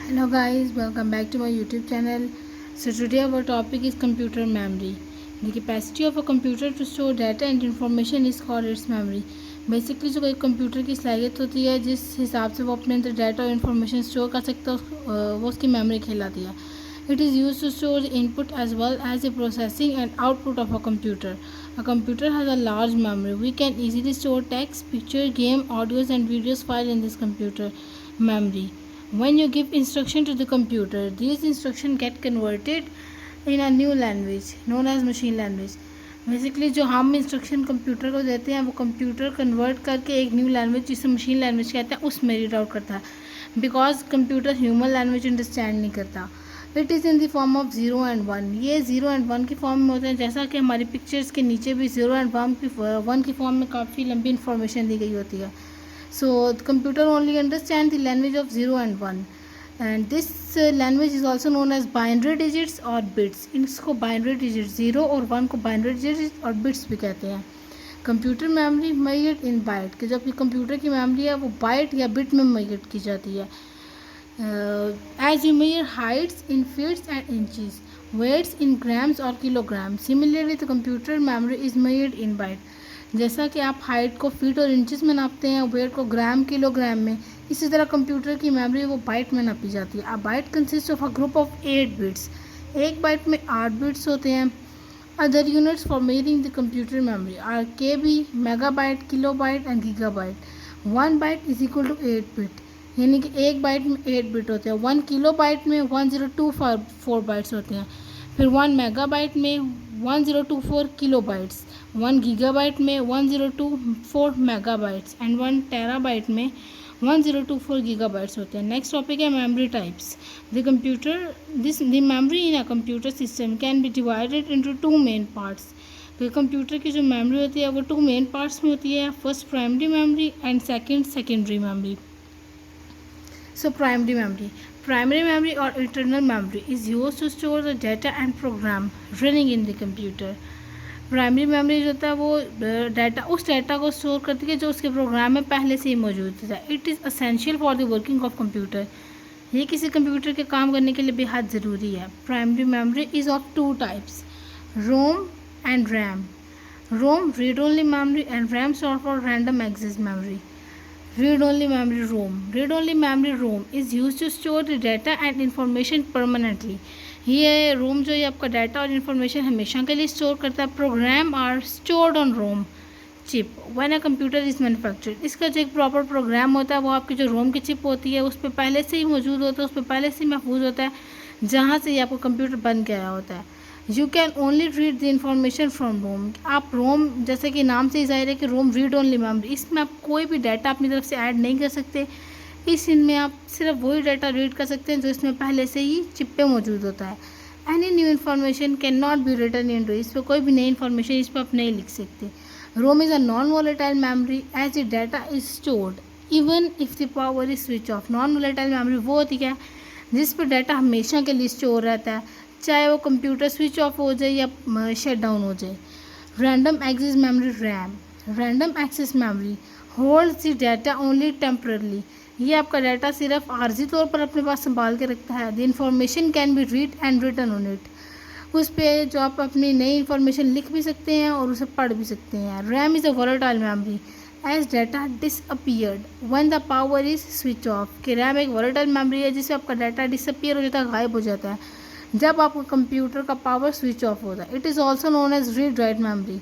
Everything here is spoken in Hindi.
Hello guys, welcome back to my YouTube channel. So today our topic is computer memory. The capacity of a computer to store data and information is called its memory. Basically जो एक कंप्यूटर की सलाहियत होती है जिस हिसाब से वो अपने अंदर डाटा और इन्फॉर्मेशन स्टोर कर सकता है वो उसकी मेमोरी कहलाती है. It is used to store the input as well as the processing and output of a computer. A computer has a large memory. We can easily store text, picture, game, audios and videos file in this computer memory. When you give instruction to the computer, these instructions get converted in a new language known as machine language. Basically जो हम इंस्ट्रक्शन कंप्यूटर को देते हैं वो कंप्यूटर कन्वर्ट करके एक न्यू लैंग्वेज जिसे मशीन लैंग्वेज कहते हैं उसमें रीड आउट करता है because computer human language understand नहीं करता. It is in the form of 0 and 1. ये 0 and 1 की फॉर्म में होते हैं जैसा कि हमारी पिक्चर्स के नीचे भी 0 and 1 की फॉर्म में काफ़ी लंबी इंफॉर्मेशन दी गई होती है. So the computer only understands the language of 0 and 1 and this language is also known as binary digits or bits. इसको binary digits 0 और 1 को binary digits और bits भी कहते हैं. Computer memory measured in byte कि जब कंप्यूटर की मेमोरी है वो बाइट या बिट में मेजर्ड की जाती है. As you measure heights in feets and inches, weights in grams और kilogram. Similarly the computer memory is measured in byte. जैसा कि आप हाइट को फीट और इंचेस में नापते हैं, वेट को ग्राम किलोग्राम में, इसी तरह कंप्यूटर की मेमोरी वो बाइट में नापी जाती है. A byte consist of a group of 8 bits. एक बाइट में 8 बिट्स होते हैं. Other units for measuring the computer memory are KB, megabyte, kilobyte and gigabyte. 1 byte is equal to 8 bit, यानी कि एक बाइट में 8 बिट होते हैं. 1 किलोबाइट में 1024 बाइट्स होते हैं. फिर 1 मेगाबाइट में 1024 किलोबाइट्स, 1 गीगाबाइट में 1024 मेगाबाइट्स एंड 1 टेराबाइट में 1024 गीगाबाइट्स होते हैं. नेक्स्ट टॉपिक है memory types. The memory in a computer system can be divided into 2 main parts. तो कंप्यूटर की जो मेमोरी होती है वो 2 मेन पार्ट्स में होती है. First primary memory and second secondary memory. So primary memory or internal memory is used to store the data and program running in the computer. Primary memory जो होता है वो डाटा उस डाटा को स्टोर करती है जो उसके प्रोग्राम में पहले से ही मौजूद था. It is essential for the working of computer. ये किसी कंप्यूटर के काम करने के लिए बेहद ज़रूरी है. Primary memory is of 2 types, ROM and RAM. ROM read only memory and RAM store for random access memory. Read only memory ROM. Read only memory ROM is used to store the data and information permanently. ये रोम जो है आपका डाटा और इन्फॉर्मेशन हमेशा के लिए स्टोर करता है. Program are stored on ROM chip when a computer is manufactured. इसका जो एक प्रॉपर प्रोग्राम होता है वो आपकी जो रोम की चिप होती है उस पर पहले से ही मौजूद होता है, उस पर पहले से ही महफूज होता है जहाँ से ये आपका कंप्यूटर बन के आया होता है. You can only read the information from ROM. आप रोम जैसे कि नाम से ही जाहिर है कि रोम रीड ओनली मेमोरी, इसमें आप कोई भी डाटा अपनी तरफ से ऐड नहीं कर सकते. इनमें आप सिर्फ वही डाटा रीड कर सकते हैं जो इसमें पहले से ही चिप पे मौजूद होता है. Any new information can not be written into. इस पर कोई भी नई इन्फॉर्मेशन इस पर आप नहीं लिख सकते. ROM is a non volatile memory as the data is stored even if the power is switch off. Non volatile memory वो होती है जिस पर डाटा हमेशा के लिए स्टोर रहता है चाहे वो कंप्यूटर स्विच ऑफ हो जाए या शट डाउन हो जाए. Random access memory RAM. Random access memory holds the data only temporarily. ये आपका डाटा सिर्फ आर्जी तौर पर अपने पास संभाल के रखता है. The information can be read and written on it. उस पर जो आप अपनी नई इन्फॉर्मेशन लिख भी सकते हैं और उसे पढ़ भी सकते हैं. RAM is a volatile memory as data disappeared when the power is switch off. कि रैम एक वोलेटाइल मेमोरी है जिससे आपका डाटा डिसअपियर हो जाता है, गायब हो जाता है जब आपका कंप्यूटर का पावर स्विच ऑफ होता है. It is also known as read write memory.